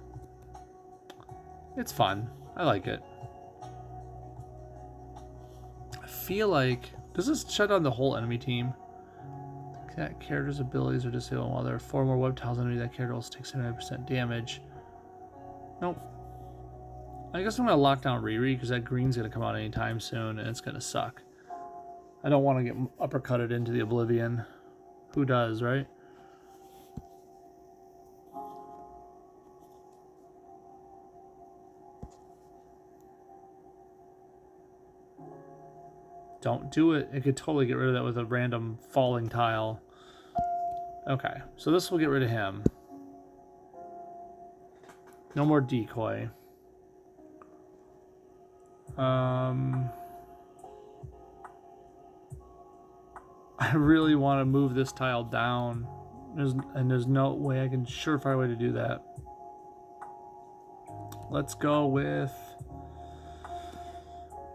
Speaker 1: it's fun. I like it. I feel like, does this shut down the whole enemy team? That character's abilities are disabled while there are 4 more web tiles enemy. That character will take 79% damage. Nope. I guess I'm going to lock down Riri because that green's going to come out anytime soon and it's going to suck. I don't want to get uppercutted into the oblivion. Who does, right? Don't do it. It could totally get rid of that with a random falling tile. Okay, so this will get rid of him. No more Decoy. I really want to move this tile down. There's no way I can surefire way to do that. Let's go with...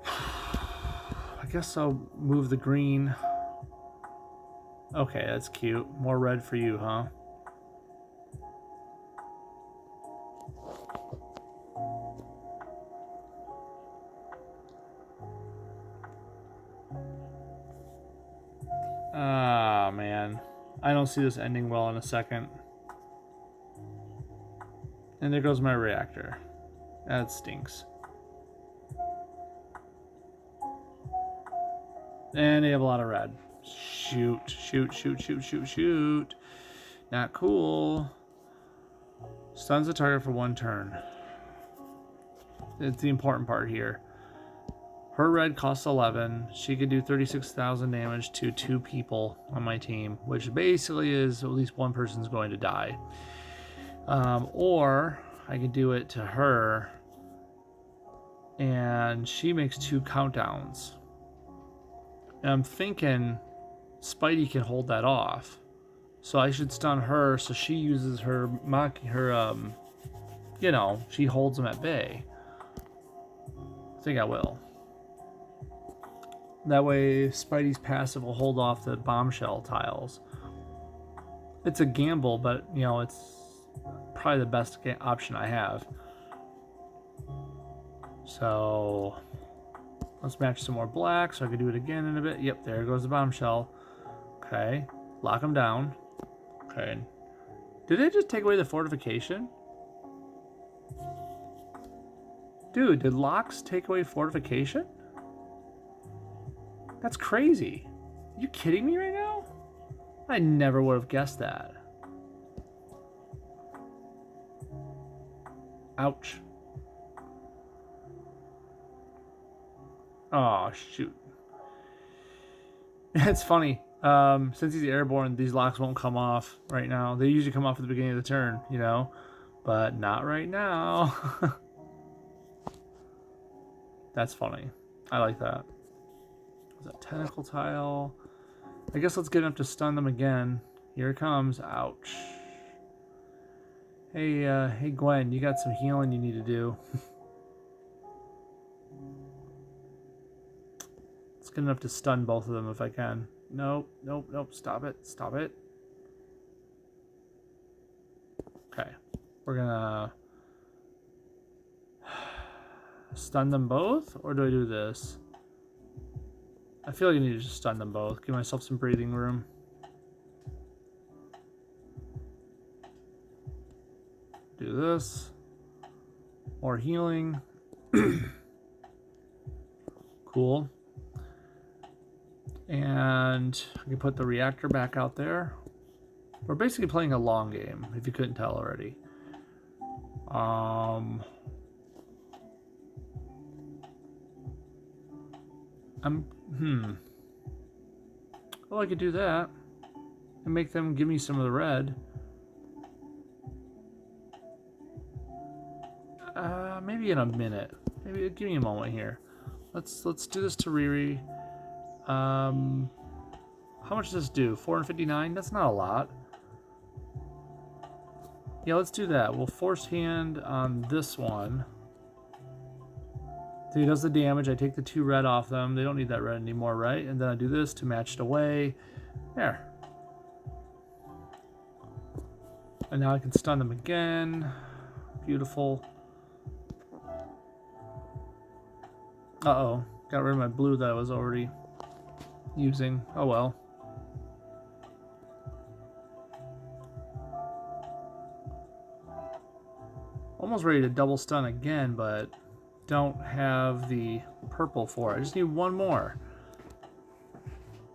Speaker 1: I guess I'll move the green. Okay, that's cute. More red for you, huh? Ah, man. I don't see this ending well in a second. And there goes my reactor. That stinks. And they have a lot of red. Shoot, shoot, shoot, shoot, shoot, shoot. Not cool. Stuns the target for 1 turn. It's the important part here. Her red costs 11. She could do 36,000 damage to 2 people on my team, which basically is at least 1 person's going to die. Or I could do it to her, and she makes 2 countdowns. And I'm thinking Spidey can hold that off, so I should stun her so she uses her you know, she holds them at bay. I think I will. That way Spidey's passive will hold off the bombshell tiles. It's a gamble, but you know, it's probably the best option I have. So let's match some more black so I can do it again in a bit. Yep, there goes the bombshell. Okay, lock him down. Okay, did it just take away the fortification? Dude, did locks take away fortification? That's crazy. Are you kidding me right now? I never would have guessed that. Ouch. Oh, shoot. It's funny. Since he's airborne, these locks won't come off right now. They usually come off at the beginning of the turn, you know? But not right now. That's funny. I like that. Is that tentacle tile? I guess let's get enough to stun them again. Here it comes. Ouch. Hey, hey Gwen, you got some healing you need to do. Let's get enough to stun both of them if I can. Nope, nope, nope. Stop it. Stop it. Okay. We're gonna stun them both, or do I do this? I feel like I need to just stun them both. Give myself some breathing room. Do this. More healing. Cool. And I can put the reactor back out there. We're basically playing a long game, if you couldn't tell already. Well, I could do that and make them give me some of the red. Maybe in a minute. Maybe give me a moment here. Let's do this to Riri. How much does this do? 459? That's not a lot. Yeah, let's do that. We'll force hand on this one. So he does the damage. I take the 2 red off them. They don't need that red anymore, right? And then I do this to match it away. There. And now I can stun them again. Beautiful. Uh-oh. Got rid of my blue that I was already using. Oh well. Almost ready to double stun again, but don't have the purple for it. I just need 1 more.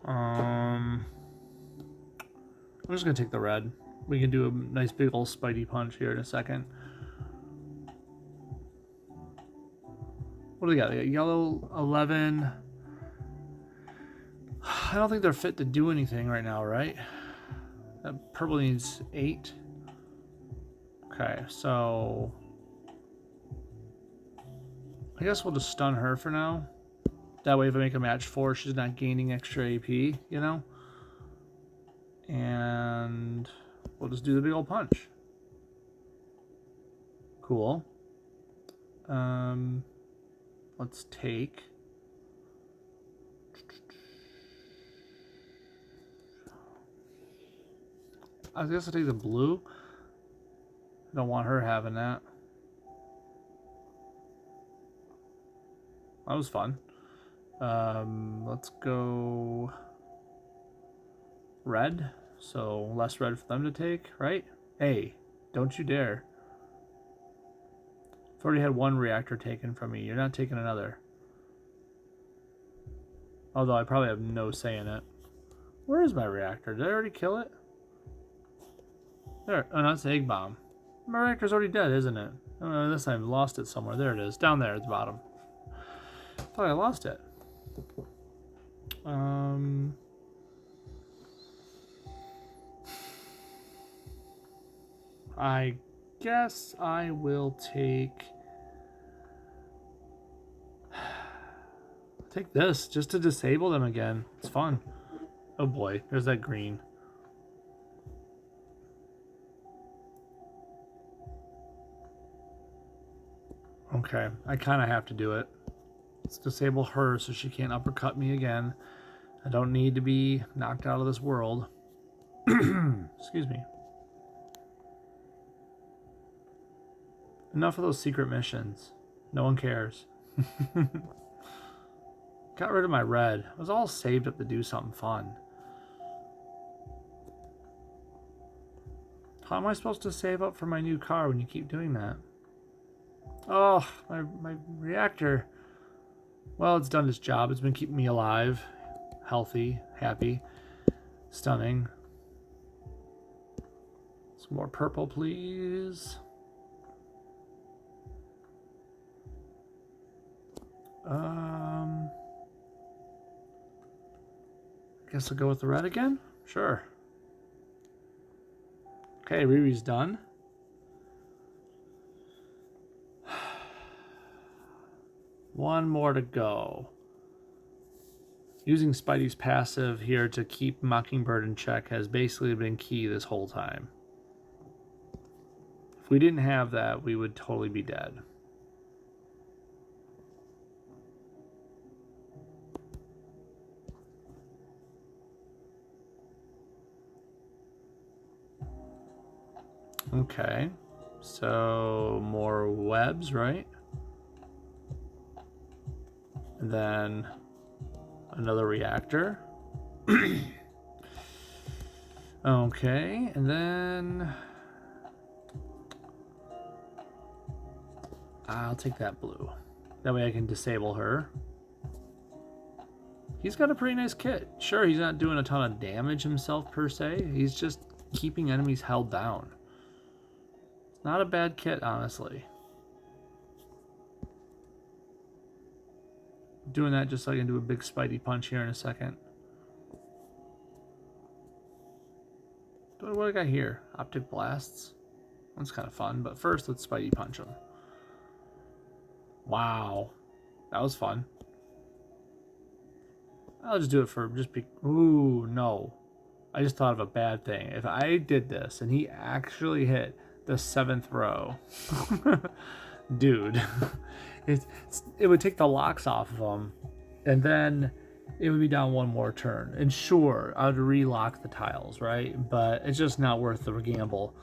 Speaker 1: I'm just gonna take the red. We can do a nice big old Spidey punch here in a second. What do we got? We got yellow 11. I don't think they're fit to do anything right now, right? That purple needs 8. Okay, so I guess we'll just stun her for now. That way if I make a match 4, she's not gaining extra AP, you know? And we'll just do the big old punch. Cool. Let's take... I guess I'll take the blue. I don't want her having that. That was fun. Let's go... red, so less red for them to take, right? Hey, don't you dare. I've already had one reactor taken from me. You're not taking another. Although I probably have no say in it. Where is my reactor? Did I already kill it? There. Oh, no, it's an egg bomb. My reactor's already dead, isn't it? Oh, unless I lost it somewhere. There it is. Down there at the bottom. I thought I lost it. I guess I will take this just to disable them again. It's fun. Oh boy, there's that green. Okay, I kind of have to do it. Let's disable her so she can't uppercut me again. I don't need to be knocked out of this world. Excuse me. Enough of those secret missions. No one cares. Got rid of my red. I was all saved up to do something fun. How am I supposed to save up for my new car when you keep doing that? Oh, my reactor. Well, it's done its job. It's been keeping me alive, healthy, happy, stunning. Some more purple, please. I guess I'll go with the red again? Sure. Okay, Riri's done. One more to go. Using Spidey's passive here to keep Mockingbird in check has basically been key this whole time. If we didn't have that, we would totally be dead. Okay, so more webs, right? And then another reactor. Okay, and then I'll take that blue. That way I can disable her. He's got a pretty nice kit. Sure, he's not doing a ton of damage himself per se. He's just keeping enemies held down. Not a bad kit, honestly. Doing that just so I can do a big Spidey punch here in a second. What do I got here? Optic blasts. That's kind of fun, but first let's Spidey punch him. Wow. That was fun. I'll just do it for just be. Ooh, no. I just thought of a bad thing. If I did this and he actually hit the 7th row, dude, it would take the locks off of him, and then it would be down one more turn. And sure, I would relock the tiles, right? But it's just not worth the gamble.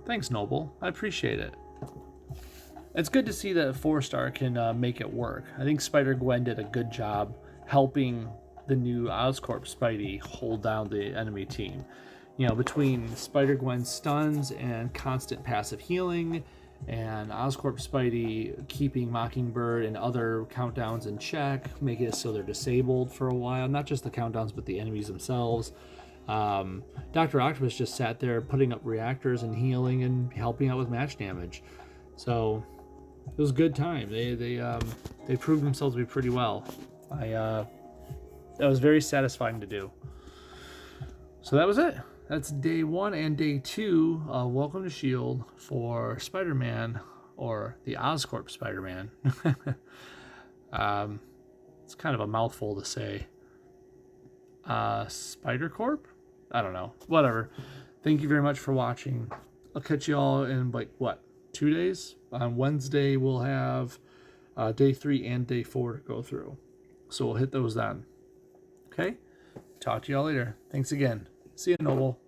Speaker 1: Thanks, Noble. I appreciate it. It's good to see that 4-star can make it work. I think Spider-Gwen did a good job helping the new Oscorp Spidey hold down the enemy team. You know, between Spider-Gwen's stuns and constant passive healing, and Oscorp Spidey keeping Mockingbird and other countdowns in check, making it so they're disabled for a while. Not just the countdowns, but the enemies themselves. Dr. Octopus just sat there putting up reactors and healing and helping out with match damage. So it was a good time. They proved themselves to be pretty well. That was very satisfying to do. So that was it. That's day 1 and day 2 of Welcome to S.H.I.E.L.D. for Spider-Man, or the Oscorp Spider-Man. It's kind of a mouthful to say. Spider-Corp? I don't know. Whatever. Thank you very much for watching. I'll catch you all in, like, what, 2 days? On Wednesday, we'll have day 3 and day 4 to go through. So we'll hit those then. Okay? Talk to y'all later. Thanks again. See you, Noble.